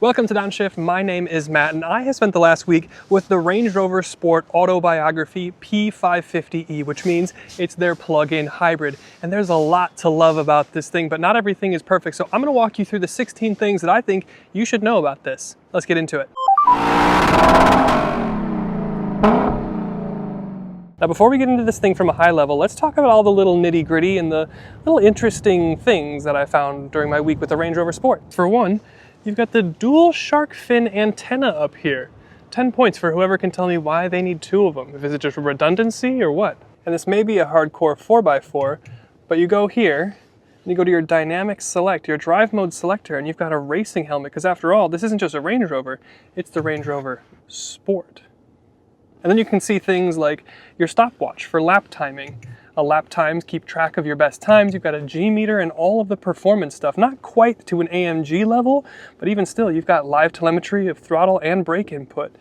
Welcome to Downshift. My name is Matt and I have spent the last week with the Range Rover Sport Autobiography P550e, which means it's their plug-in hybrid. And there's a lot to love about this thing, but not everything is perfect. So I'm going to walk you through the 16 things that I think you should know about this. Let's get into it. Now, before we get into this thing from a high level, let's talk about all the little nitty-gritty and the little interesting things that I found during my week with the Range Rover Sport. For one, you've got the dual shark fin antenna up here. 10 points for whoever can tell me why they need two of them. Is it just redundancy or what? And this may be a hardcore 4x4, but you go here and you go to your dynamic select, your drive mode selector, and you've got a racing helmet, because after all, this isn't just a Range Rover, it's the Range Rover Sport. And then you can see things like your stopwatch for lap timing. Lap times keep track of your best times. You've got a G meter and all of the performance stuff. Not quite to an AMG level, but even still, you've got live telemetry of throttle and brake input.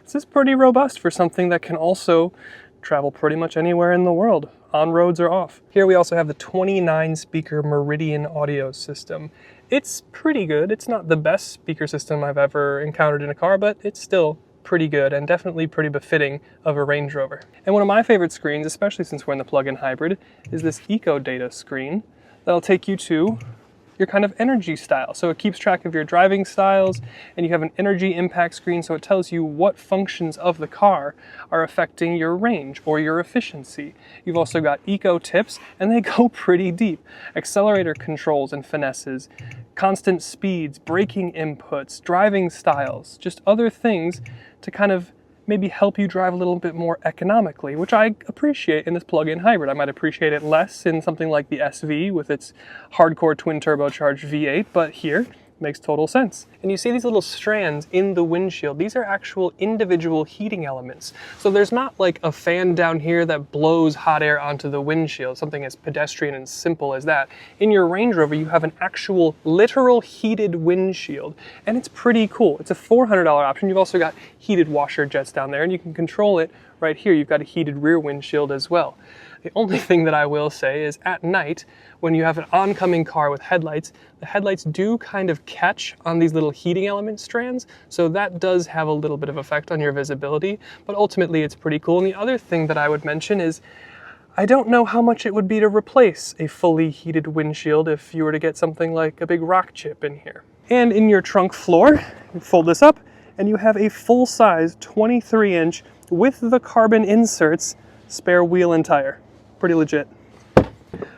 This is pretty robust for something that can also travel pretty much anywhere in the world, on roads or off. Here we also have the 29 speaker Meridian audio system. It's pretty good. It's not the best speaker system I've ever encountered in a car, but it's still pretty good and definitely pretty befitting of a Range Rover. And one of my favorite screens, especially since we're in the plug-in hybrid, is this eco data screen that'll take you to your kind of energy style. So it keeps track of your driving styles, and you have an energy impact screen, so it tells you what functions of the car are affecting your range or your efficiency. You've also got eco tips, and they go pretty deep. Accelerator controls and finesses, constant speeds, braking inputs, driving styles, just other things to kind of maybe help you drive a little bit more economically, which I appreciate in this plug-in hybrid. I might appreciate it less in something like the SV with its hardcore twin turbocharged V8, but here, makes total sense. And you see these little strands in the windshield. These are actual individual heating elements. So there's not like a fan down here that blows hot air onto the windshield, something as pedestrian and simple as that. In your Range Rover, you have an actual literal heated windshield, and it's pretty cool. It's a $400 option. You've also got heated washer jets down there, and you can control it right here. You've got a heated rear windshield as well. The only thing that I will say is at night, when you have an oncoming car with headlights, the headlights do kind of catch on these little heating element strands, so that does have a little bit of effect on your visibility, but ultimately it's pretty cool. And the other thing that I would mention is I don't know how much it would be to replace a fully heated windshield if you were to get something like a big rock chip in here. And in your trunk floor, you fold this up, and you have a full-size 23-inch with the carbon inserts spare wheel and tire. Pretty legit.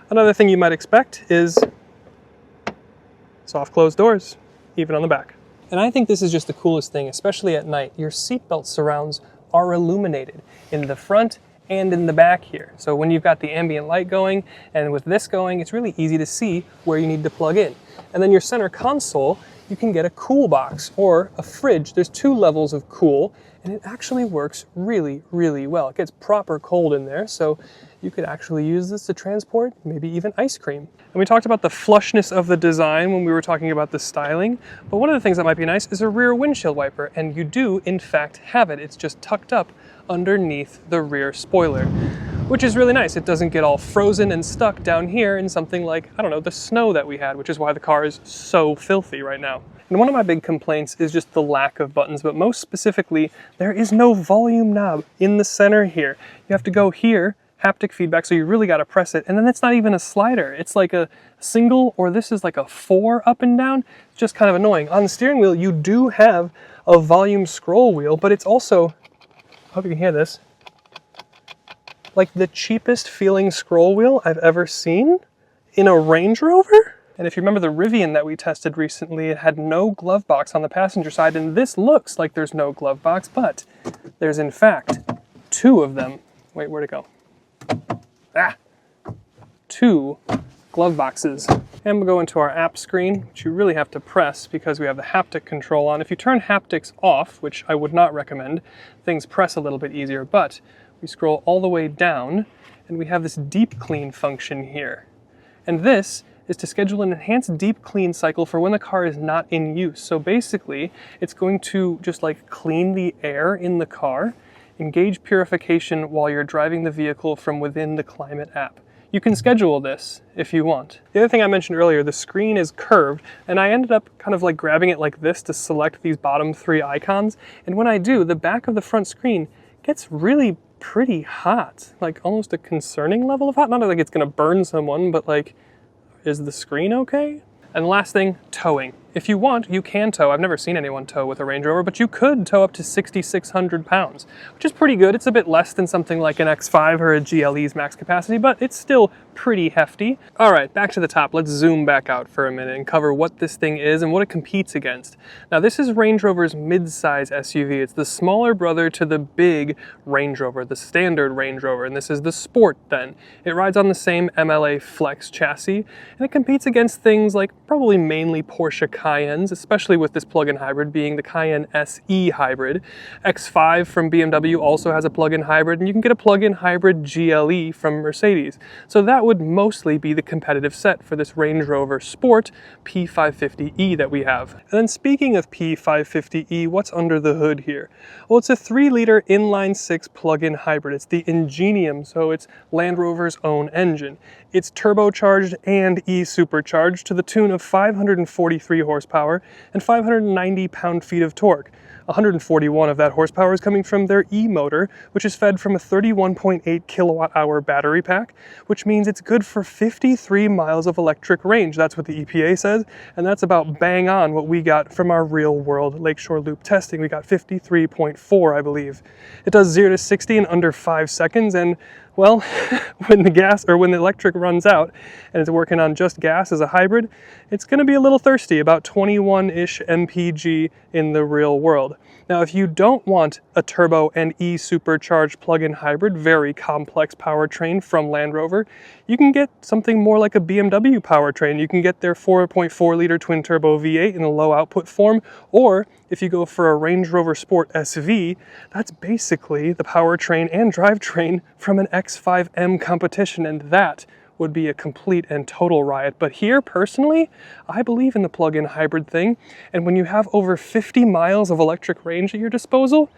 Another thing you might expect is soft closed doors, even on the back. And I think this is just the coolest thing, especially at night. Your seatbelt surrounds are illuminated in the front and in the back here. So when you've got the ambient light going and with this going, it's really easy to see where you need to plug in. And then your center console, you can get a cool box or a fridge. There's two levels of cool, and it actually works really, really well. It gets proper cold in there, so you could actually use this to transport maybe even ice cream. And we talked about the flushness of the design when we were talking about the styling, but one of the things that might be nice is a rear windshield wiper, and you do in fact have it. It's just tucked up underneath the rear spoiler, which is really nice. It doesn't get all frozen and stuck down here in something like, I don't know, the snow that we had, which is why the car is so filthy right now. And one of my big complaints is just the lack of buttons, but most specifically, there is no volume knob in the center here. You have to go here, haptic feedback, so you really got to press it, and then it's not even a slider. It's like a single, or this is like a 4 up and down. It's just kind of annoying. On the steering wheel, you do have a volume scroll wheel, but it's also, I hope you can hear this, like the cheapest feeling scroll wheel I've ever seen in a Range Rover. And if you remember the Rivian that we tested recently, it had no glove box on the passenger side, and this looks like there's no glove box, but there's in fact two of them. Wait, where'd it go? Two glove boxes. And we'll go into our app screen, which you really have to press because we have the haptic control on. If you turn haptics off, which I would not recommend, things press a little bit easier, but we scroll all the way down and we have this deep clean function here. And this is to schedule an enhanced deep clean cycle for when the car is not in use. So basically, it's going to just like clean the air in the car, engage purification while you're driving the vehicle from within the climate app. You can schedule this if you want. The other thing I mentioned earlier, the screen is curved, and I ended up kind of like grabbing it like this to select these bottom 3 icons. And when I do, the back of the front screen gets really pretty hot, like almost a concerning level of hot. Not like it's gonna burn someone, but like, is the screen okay? And the last thing, towing. If you want, you can tow. I've never seen anyone tow with a Range Rover, but you could tow up to 6,600 pounds, which is pretty good. It's a bit less than something like an X5 or a GLE's max capacity, but it's still pretty hefty. All right, back to the top. Let's zoom back out for a minute and cover what this thing is and what it competes against. Now, this is Range Rover's mid-size SUV. It's the smaller brother to the big Range Rover, the standard Range Rover, and this is the Sport then. It rides on the same MLA Flex chassis, and it competes against things like probably mainly Porsche Cayennes, especially with this plug-in hybrid being the Cayenne S ehybrid. X5 from BMW also has a plug-in hybrid, and you can get a plug-in hybrid GLE from Mercedes. So that would mostly be the competitive set for this Range Rover Sport P550e that we have. And then speaking of P550e, what's under the hood here? Well, it's a 3-liter inline-6 plug-in hybrid. It's the Ingenium, so it's Land Rover's own engine. It's turbocharged and e-supercharged to the tune of 543 horsepower and 590 pound-feet of torque. 141 of that horsepower is coming from their e-motor, which is fed from a 31.8 kilowatt-hour battery pack, which means it's good for 53 miles of electric range. That's what the EPA says, and that's about bang on what we got from our real-world Lakeshore Loop testing. We got 53.4, I believe. It does 0 to 60 in under 5 seconds, and well, when the electric runs out and it's working on just gas as a hybrid, it's going to be a little thirsty, about 21-ish mpg in the real world. Now, if you don't want a turbo and e-supercharged plug-in hybrid, very complex powertrain from Land Rover, you can get something more like a BMW powertrain. You can get their 4.4-liter twin-turbo V8 in a low-output form, or if you go for a Range Rover Sport SV, that's basically the powertrain and drivetrain from an X5M competition, and that would be a complete and total riot. But here, personally, I believe in the plug-in hybrid thing, and when you have over 50 miles of electric range at your disposal,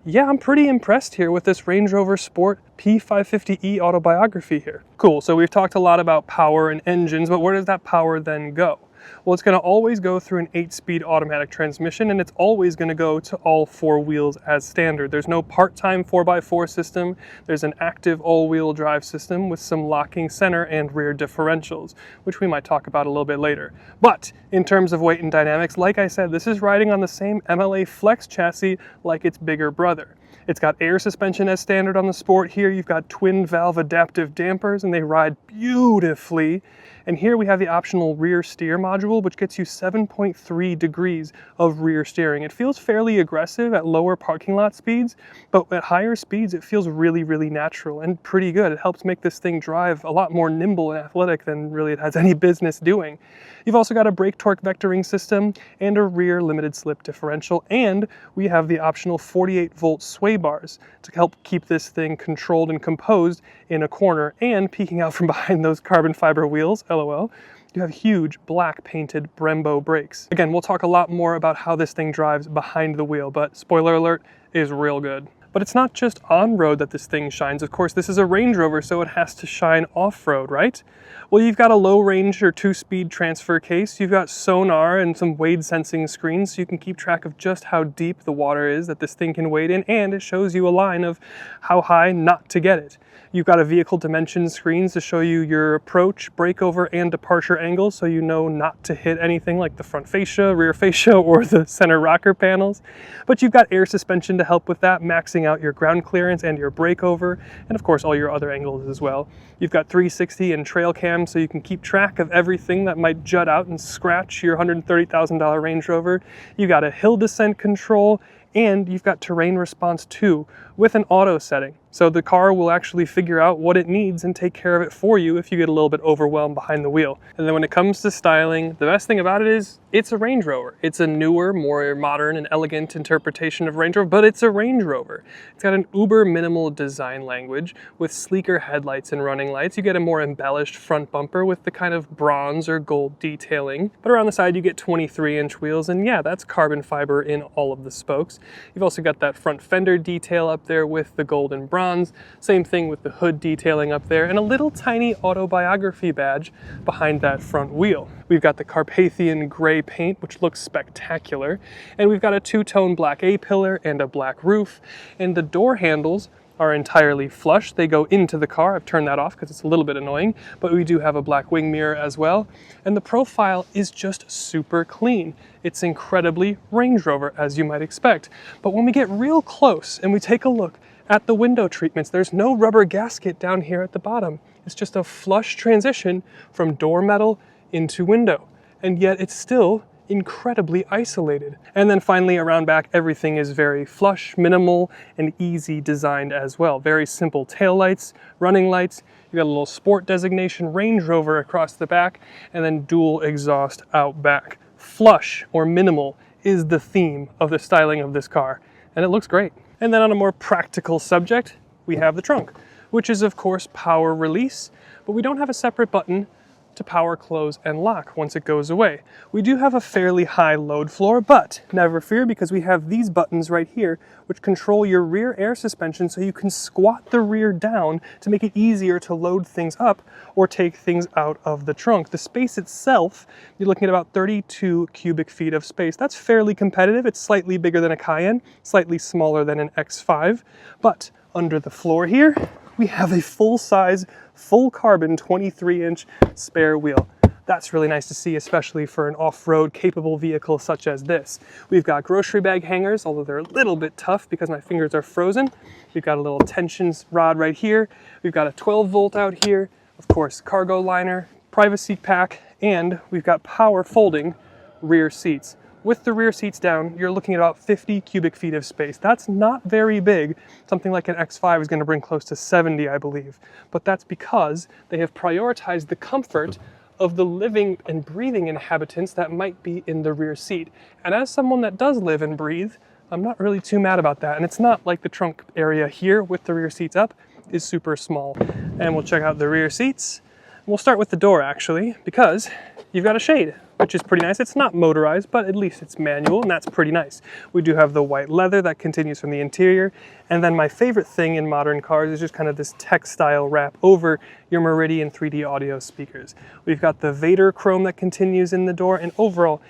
yeah, I'm pretty impressed here with this Range Rover Sport P550e Autobiography here. Cool, so we've talked a lot about power and engines, but where does that power then go? Well, it's going to always go through an 8-speed automatic transmission, and it's always going to go to all 4 wheels as standard. There's no part-time 4x4 system. There's an active all-wheel drive system with some locking center and rear differentials, which we might talk about a little bit later. But in terms of weight and dynamics, like I said, this is riding on the same MLA Flex chassis like its bigger brother. It's got air suspension as standard on the Sport. Here you've got twin valve adaptive dampers, and they ride beautifully. And here we have the optional rear steer module, which gets you 7.3 degrees of rear steering. It feels fairly aggressive at lower parking lot speeds, but at higher speeds it feels really, really natural and pretty good. It helps make this thing drive a lot more nimble and athletic than really it has any business doing. You've also got a brake torque vectoring system and a rear limited slip differential, and we have the optional 48-volt sway bars to help keep this thing controlled and composed in a corner. And peeking out from behind those carbon fiber wheels, LOL, you have huge black painted Brembo brakes. Again, we'll talk a lot more about how this thing drives behind the wheel, but spoiler alert, is real good. But it's not just on-road that this thing shines. Of course, this is a Range Rover, so it has to shine off-road, right? Well, you've got a low-range or 2-speed transfer case. You've got sonar and some wade sensing screens, so you can keep track of just how deep the water is that this thing can wade in, and it shows you a line of how high not to get it. You've got a vehicle dimension screens to show you your approach, breakover, and departure angles, so you know not to hit anything like the front fascia, rear fascia, or the center rocker panels. But you've got air suspension to help with that, maxing out your ground clearance and your breakover, and of course all your other angles as well. You've got 360 and trail cam, so you can keep track of everything that might jut out and scratch your $130,000 Range Rover. You've got a hill descent control, and you've got terrain response too, with an auto setting. So the car will actually figure out what it needs and take care of it for you if you get a little bit overwhelmed behind the wheel. And then when it comes to styling, the best thing about it is it's a Range Rover. It's a newer, more modern and elegant interpretation of Range Rover, but it's a Range Rover. It's got an uber minimal design language with sleeker headlights and running lights. You get a more embellished front bumper with the kind of bronze or gold detailing. But around the side you get 23-inch wheels, and yeah, that's carbon fiber in all of the spokes. You've also got that front fender detail up there with the gold and bronze. Same thing with the hood detailing up there, and a little tiny Autobiography badge behind that front wheel. We've got the Carpathian gray paint, which looks spectacular, and we've got a two-tone black A-pillar and a black roof, and the door handles are entirely flush. They go into the car. I've turned that off because it's a little bit annoying, but we do have a black wing mirror as well. And the profile is just super clean. It's incredibly Range Rover, as you might expect. But when we get real close and we take a look at the window treatments, there's no rubber gasket down here at the bottom. It's just a flush transition from door metal into window. And yet it's still incredibly isolated. And then finally around back, everything is very flush, minimal, and easy designed as well. Very simple taillights, running lights. You got a little sport designation Range Rover across the back, and then dual exhaust out back. Flush or minimal is the theme of the styling of this car, and it looks great. And then on a more practical subject, we have the trunk, which is of course power release, but we don't have a separate button to power close and lock once it goes away. We do have a fairly high load floor, but never fear, because we have these buttons right here which control your rear air suspension, so you can squat the rear down to make it easier to load things up or take things out of the trunk. The space itself, you're looking at about 32 cubic feet of space. That's fairly competitive. It's slightly bigger than a Cayenne, slightly smaller than an X5, but under the floor here, we have a full-size, full-carbon 23-inch spare wheel. That's really nice to see, especially for an off-road capable vehicle such as this. We've got grocery bag hangers, although they're a little bit tough because my fingers are frozen. We've got a little tension rod right here. We've got a 12-volt out here. Of course, cargo liner, privacy pack, and we've got power folding rear seats. With the rear seats down, you're looking at about 50 cubic feet of space. That's not very big. Something like an X5 is going to bring close to 70, I believe. But that's because they have prioritized the comfort of the living and breathing inhabitants that might be in the rear seat. And as someone that does live and breathe, I'm not really too mad about that. And it's not like the trunk area here with the rear seats up is super small. And we'll check out the rear seats. We'll start with the door actually, because you've got a shade, which is pretty nice. It's not motorized, but at least it's manual, and that's pretty nice. We do have the white leather that continues from the interior. And then my favorite thing in modern cars is just kind of this textile wrap over your Meridian 3D audio speakers. We've got the Vader chrome that continues in the door, and overall,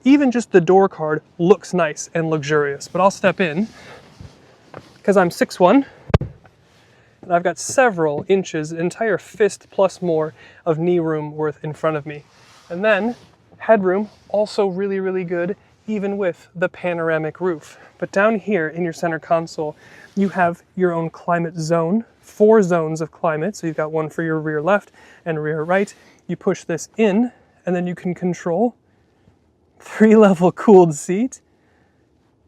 even just the door card looks nice and luxurious. But I'll step in, because I'm 6'1", and I've got several inches, an entire fist plus more of knee room worth in front of me. And then headroom, also really, really good, even with the panoramic roof. But down here in your center console, you have your own climate zone, 4 zones of climate. So you've got one for your rear left and rear right. You push this in, and then you can control 3-level cooled seat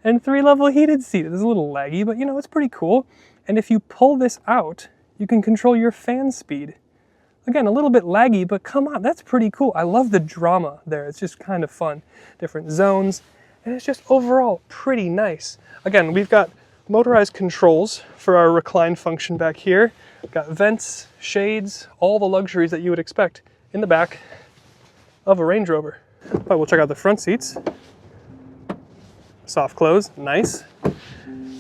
and 3-level heated seat. It's a little laggy, but you know, it's pretty cool. And if you pull this out, you can control your fan speed. Again, a little bit laggy, but come on, that's pretty cool. I love the drama there. It's just kind of fun. Different zones, and it's just overall pretty nice. Again, we've got motorized controls for our recline function back here. We've got vents, shades, all the luxuries that you would expect in the back of a Range Rover. But we'll check out the front seats. Soft close, nice.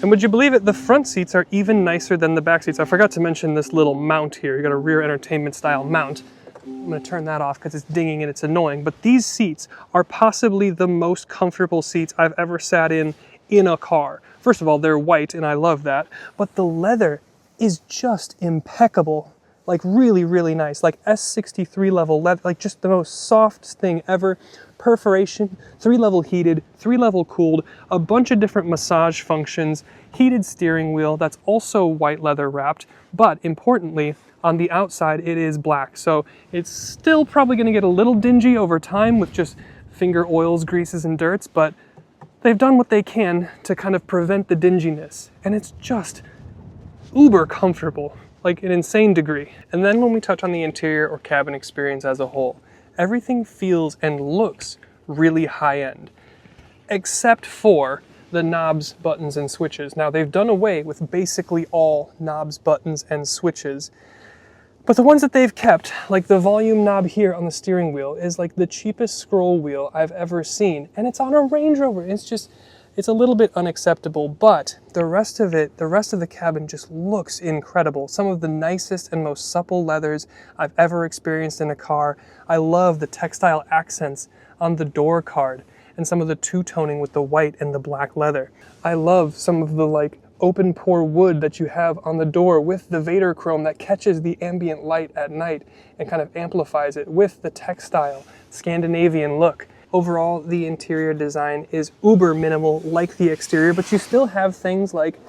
And would you believe it, the front seats are even nicer than the back seats. I forgot to mention this little mount here. You got a rear entertainment style mount. I'm gonna turn that off because it's dinging and it's annoying. But these seats are possibly the most comfortable seats I've ever sat in a car. First of all, they're white and I love that. But the leather is just impeccable. Like really, really nice. Like S63 level leather, like just the most softest thing ever. Perforation, 3-level heated, 3-level cooled, a bunch of different massage functions, heated steering wheel that's also white leather wrapped, but importantly, on the outside it is black. So it's still probably gonna get a little dingy over time with just finger oils, greases, and dirts, but they've done what they can to kind of prevent the dinginess. And it's just uber comfortable, like an insane degree. And then when we touch on the interior or cabin experience as a whole, everything feels and looks really high-end, except for the knobs, buttons, and switches. Now, they've done away with basically all knobs, buttons, and switches, but the ones that they've kept, like the volume knob here on the steering wheel, is like the cheapest scroll wheel I've ever seen, and it's on a Range Rover. It's it's a little bit unacceptable, but the rest of it, the rest of the cabin just looks incredible. Some of the nicest and most supple leathers I've ever experienced in a car. I love the textile accents on the door card and some of the two-toning with the white and the black leather. I love some of the like open pore wood that you have on the door with the Vader chrome that catches the ambient light at night and kind of amplifies it with the textile Scandinavian look. Overall, the interior design is uber minimal like the exterior, but you still have things like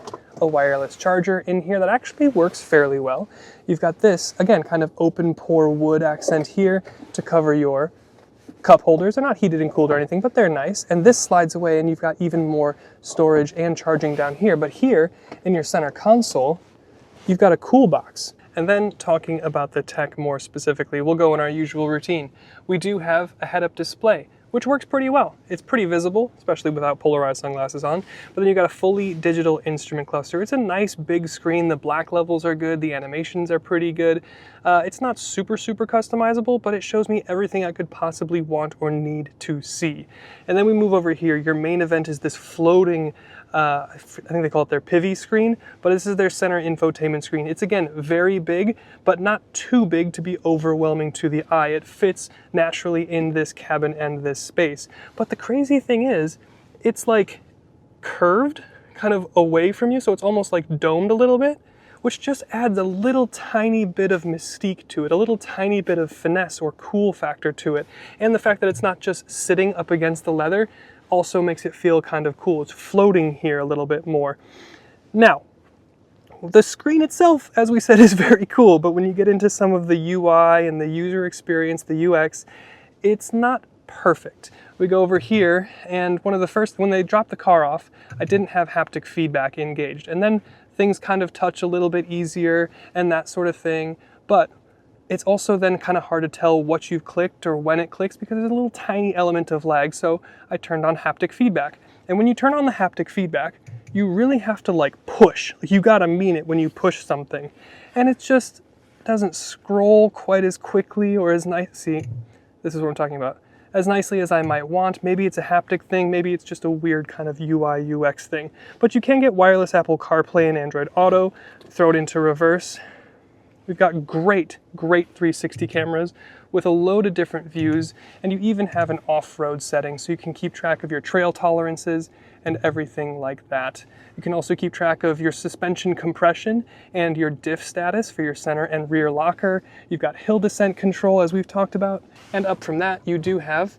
a wireless charger in here that actually works fairly well. You've got this, again, kind of open pore wood accent here to cover your cup holders. They're not heated and cooled or anything, but they're nice. And this slides away and you've got even more storage and charging down here. But here in your center console, you've got a cool box. And then talking about the tech more specifically, we'll go in our usual routine. We do have a head-up display, which works pretty well. It's pretty visible, especially without polarized sunglasses on. But then you've got a fully digital instrument cluster. It's a nice big screen. The black levels are good. The animations are pretty good. It's not super customizable, but it shows me everything I could possibly want or need to see. And then we move over here. Your main event is this floating, I think they call it their PHEV screen, but this is their center infotainment screen. It's again very big, but not too big to be overwhelming to the eye. It fits naturally in this cabin and this space. But the crazy thing is, it's like curved kind of away from you, so it's almost like domed a little bit, which just adds a little tiny bit of mystique to it, a little tiny bit of finesse or cool factor to it. And the fact that it's not just sitting up against the leather also makes it feel kind of cool. It's floating here a little bit more. Now, the screen itself, as we said, is very cool, but when you get into some of the UI and the user experience, the UX, it's not perfect. We go over here, and one of the first, when they dropped the car off, I didn't have haptic feedback engaged. And then things kind of touch a little bit easier and that sort of thing, but it's also then kind of hard to tell what you've clicked or when it clicks because there's a little tiny element of lag, so I turned on haptic feedback. And when you turn on the haptic feedback, you really have to like push. Like, you gotta mean it when you push something. And it just doesn't scroll quite as quickly or as nice. See, this is what I'm talking about. As nicely as I might want. Maybe it's a haptic thing, maybe it's just a weird kind of UI UX thing. But you can get wireless Apple CarPlay and Android Auto, throw it into reverse. We've got great 360 cameras with a load of different views, and you even have an off-road setting so you can keep track of your trail tolerances and everything like that. You can also keep track of your suspension compression and your diff status for your center and rear locker. You've got hill descent control, as we've talked about, and up from that you do have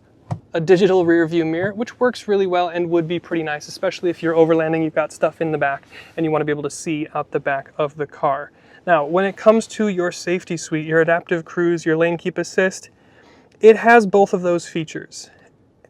a digital rear view mirror, which works really well and would be pretty nice, especially if you're overlanding, you've got stuff in the back and you want to be able to see out the back of the car. Now, when it comes to your safety suite, your adaptive cruise, your lane keep assist, it has both of those features,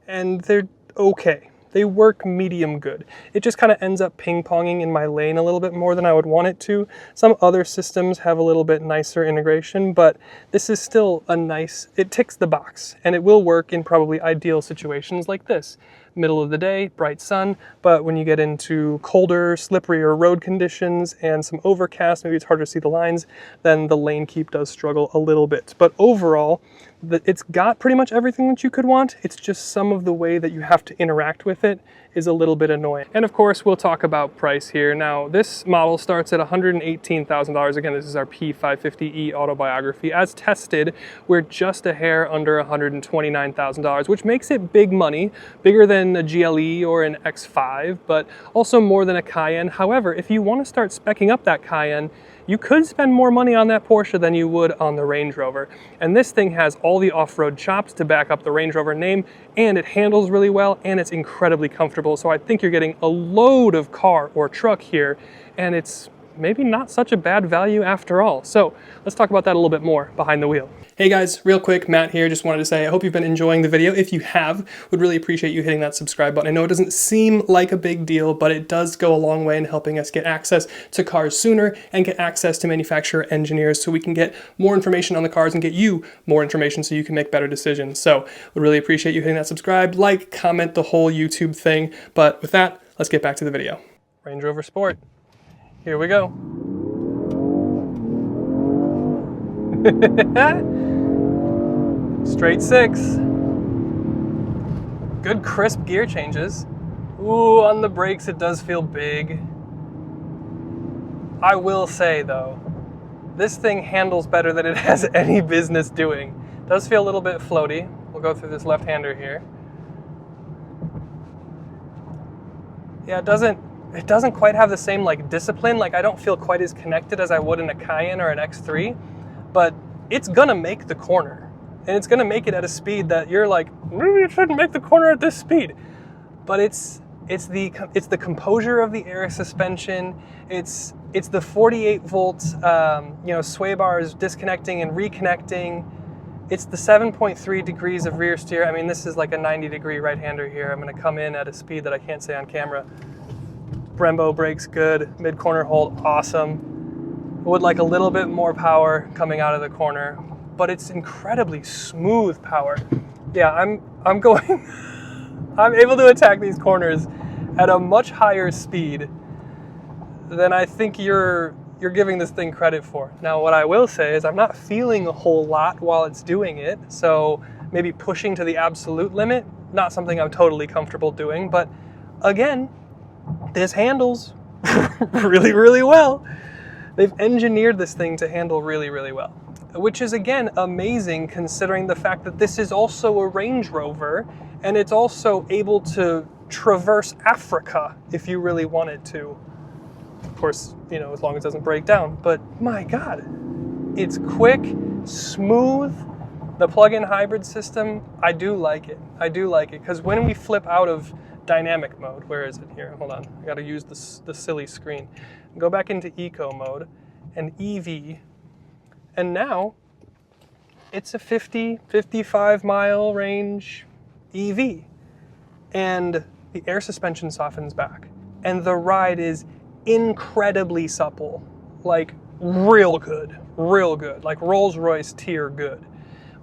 and they're okay. They work medium good. It just kind of ends up ping-ponging in my lane a little bit more than I would want it to. Some other systems have a little bit nicer integration, but this is still a nice, it ticks the box, and it will work in probably ideal situations like this. Middle of the day, bright sun, but when you get into colder, slipperier road conditions and some overcast, maybe it's harder to see the lines, then the lane keep does struggle a little bit. But overall, it's got pretty much everything that you could want. It's just some of the way that you have to interact with it is a little bit annoying. And of course, we'll talk about price here. Now, this model starts at $118,000. Again, this is our P550e Autobiography. As tested, we're just a hair under $129,000, which makes it big money, bigger than a GLE or an X5, but also more than a Cayenne. However, if you want to start speccing up that Cayenne, you could spend more money on that Porsche than you would on the Range Rover. And this thing has all the off-road chops to back up the Range Rover name, and it handles really well, and it's incredibly comfortable. So I think you're getting a load of car or truck here, and it's maybe not such a bad value after all. So let's talk about that a little bit more behind the wheel. Hey guys, real quick, Matt here. Just wanted to say I hope you've been enjoying the video. If you have, would really appreciate you hitting that subscribe button. I know it doesn't seem like a big deal, but it does go a long way in helping us get access to cars sooner and get access to manufacturer engineers so we can get more information on the cars and get you more information so you can make better decisions. So would really appreciate you hitting that subscribe, like, comment, the whole YouTube thing. But with that, let's get back to the video. Range Rover Sport. Here we go. Straight six. Good crisp gear changes. Ooh, on the brakes it does feel big. I will say though, this thing handles better than it has any business doing. It does feel a little bit floaty. We'll go through this left-hander here. Yeah, it doesn't quite have the same like discipline. Like I don't feel quite as connected as I would in a Cayenne or an X3, but it's gonna make the corner. And it's gonna make it at a speed that you're like, maybe it shouldn't make the corner at this speed. But it's the composure of the air suspension. It's the 48 volt sway bars disconnecting and reconnecting. It's the 7.3 degrees of rear steer. I mean, this is like a 90-degree right-hander here. I'm gonna come in at a speed that I can't say on camera. Brembo brakes good, mid-corner hold awesome. Would like a little bit more power coming out of the corner, but it's incredibly smooth power. Yeah, I'm going, I'm able to attack these corners at a much higher speed than I think you're giving this thing credit for. Now, what I will say is I'm not feeling a whole lot while it's doing it, so maybe pushing to the absolute limit, not something I'm totally comfortable doing, but again, this handles really, really well. They've engineered this thing to handle really, really well, which is again amazing considering the fact that this is also a Range Rover and it's also able to traverse Africa if you really wanted to. Of course, you know, as long as it doesn't break down, but my God, it's quick, smooth. The plug-in hybrid system, I do like it. I do like it because when we flip out of dynamic mode, where is it here? Hold on, I gotta use the silly screen. Go back into eco mode and EV, and now it's a 55 mile range EV. And the air suspension softens back. And the ride is incredibly supple, like real good, like Rolls-Royce tier good.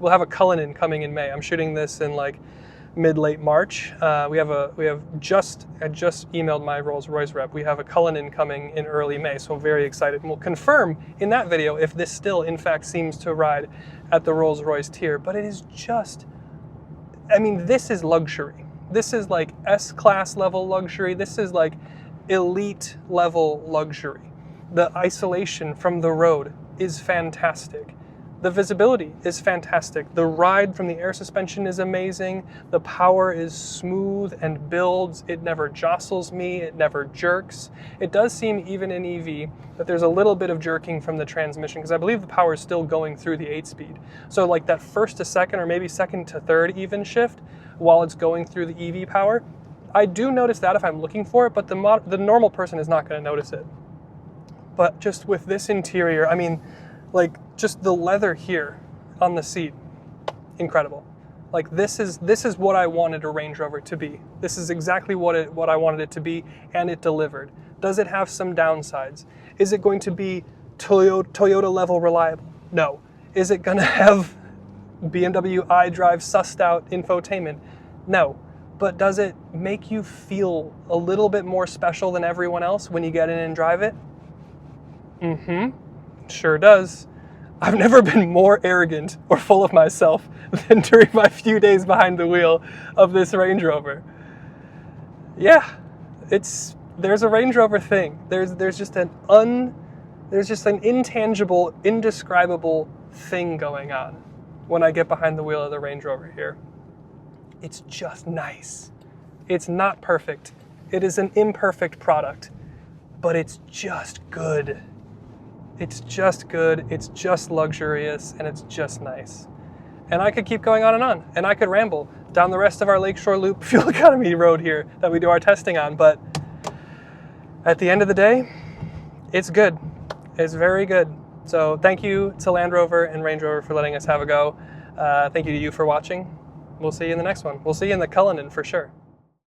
We'll have a Cullinan coming in May. I'm shooting this in like mid-late March. I just emailed my Rolls-Royce rep. We have a Cullinan coming in early May, so I'm very excited. And we'll confirm in that video if this still, in fact, seems to ride at the Rolls-Royce tier. But it is just, I mean, this is luxury. This is like S-class level luxury. This is like elite level luxury. The isolation from the road is fantastic. The visibility is fantastic. The ride from the air suspension is amazing. The power is smooth and builds. It never jostles me. It never jerks. It does seem, even in EV, that there's a little bit of jerking from the transmission because I believe the power is still going through the 8-speed. So like that first to second or maybe second to third even shift while it's going through the EV power, I do notice that if I'm looking for it, but the normal person is not going to notice it. But just with this interior, I mean, like just the leather here on the seat, incredible. Like this is what I wanted a Range Rover to be. This is exactly what I wanted it to be, and it delivered. Does it have some downsides? Is it going to be Toyota level reliable? No. Is it going to have BMW iDrive sussed out infotainment? No. But does it make you feel a little bit more special than everyone else when you get in and drive it? Mm-hmm. Sure does. I've never been more arrogant or full of myself than during my few days behind the wheel of this Range Rover. Yeah, there's a Range Rover thing. There's just an intangible, indescribable thing going on when I get behind the wheel of the Range Rover here. It's just nice. It's not perfect. It is an imperfect product, but it's just good. It's just good, it's just luxurious, and it's just nice. And I could keep going on, and I could ramble down the rest of our Lakeshore Loop fuel economy road here that we do our testing on, but at the end of the day, it's good. It's very good. So thank you to Land Rover and Range Rover for letting us have a go. Thank you to you for watching. We'll see you in the next one. We'll see you in the Cullinan for sure.